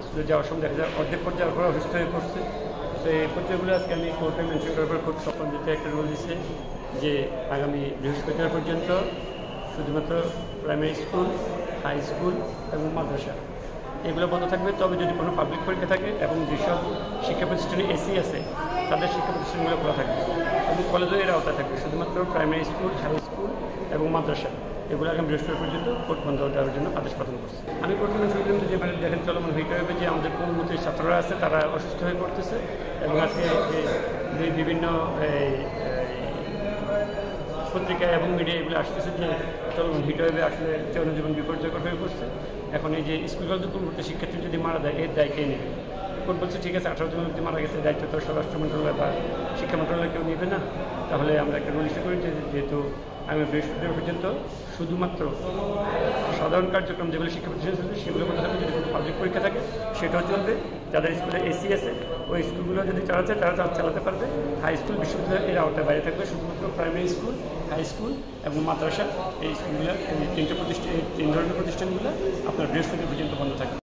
স্কুলে যাওয়ার সময় দেখা যায় অর্ধেক পর্যায়ের পর অসুস্থ হয়ে পড়ছে। তো এই পর্যায়গুলো আজকে আমি কোর্টে মেনশন করার পর কোর্ট স্বপ্ন দিতে একটা রুল দিচ্ছে যে আগামী বৃহস্পতিবার পর্যন্ত শুধুমাত্র প্রাইমারি স্কুল, হাই স্কুল এবং মাদ্রাসা এগুলো বন্ধ থাকবে। তবে যদি কোনো পাবলিক পরীক্ষা থাকে এবং যেসব শিক্ষা প্রতিষ্ঠানে এসি আছে তাদের শিক্ষা প্রতিষ্ঠানগুলো খোলা থাকবে এবং কলেজও এর আওতা থাকবে। শুধুমাত্র প্রাইমারি স্কুল, হাই স্কুল এবং মাদ্রাসা এগুলো আগামী বৃহস্পতিবার পর্যন্ত কোর্ট বন্ধ দেওয়ার জন্য আদেশ প্রদান করছে। আমি প্রথমে শুনলাম যে দেখেন চলমান হইতে হবে যে আমাদের পূর্ববর্তী ছাত্ররা আছে তারা অসুস্থ হয়ে পড়তেছে এবং আজকে যে বিভিন্ন পত্রিকা এবং মিডিয়া এগুলো আসতেছে যে চলমান হিট ওয়েভে আসলে জনজীবন বিপর্যয়কর হয়ে পড়ছে। এখন এই যে স্কুল কলেজে পূর্ববর্তী শিক্ষার্থী যদি মারা যায় এর দায় কে নেবে? কোর্ট বলছে ঠিক আছে 18 জন যদি মারা গেছে দায়িত্ব তো স্বরাষ্ট্র মন্ত্রণালয় বা শিক্ষা মন্ত্রণালয় কেউ নেবে না। তাহলে আমরা একটা রুল ইস্যু করি যেহেতু আমি বৃহস্পতিবার পর্যন্ত শুধুমাত্র সাধারণ কার্যক্রম যেগুলো শিক্ষা প্রতিষ্ঠান চলবে সেগুলো করতে হবে। যদি কোনো পাবলিক পরীক্ষা থাকে সেটাও চলবে। যাদের স্কুলে এসি আছে ওই স্কুলগুলো যদি চালাচ্ছে তারা চালাতে পারবে। হাই স্কুল, বিশ্ববিদ্যালয় এর আওতায় বাইরে থাকবে শুধুমাত্র প্রাইমারি স্কুল, হাই স্কুল এবং মাদ্রাসা এই স্কুলগুলো, এই তিন ধরনের প্রতিষ্ঠানগুলো আপনার বৃহস্পতিবার পর্যন্ত বন্ধ থাকবে।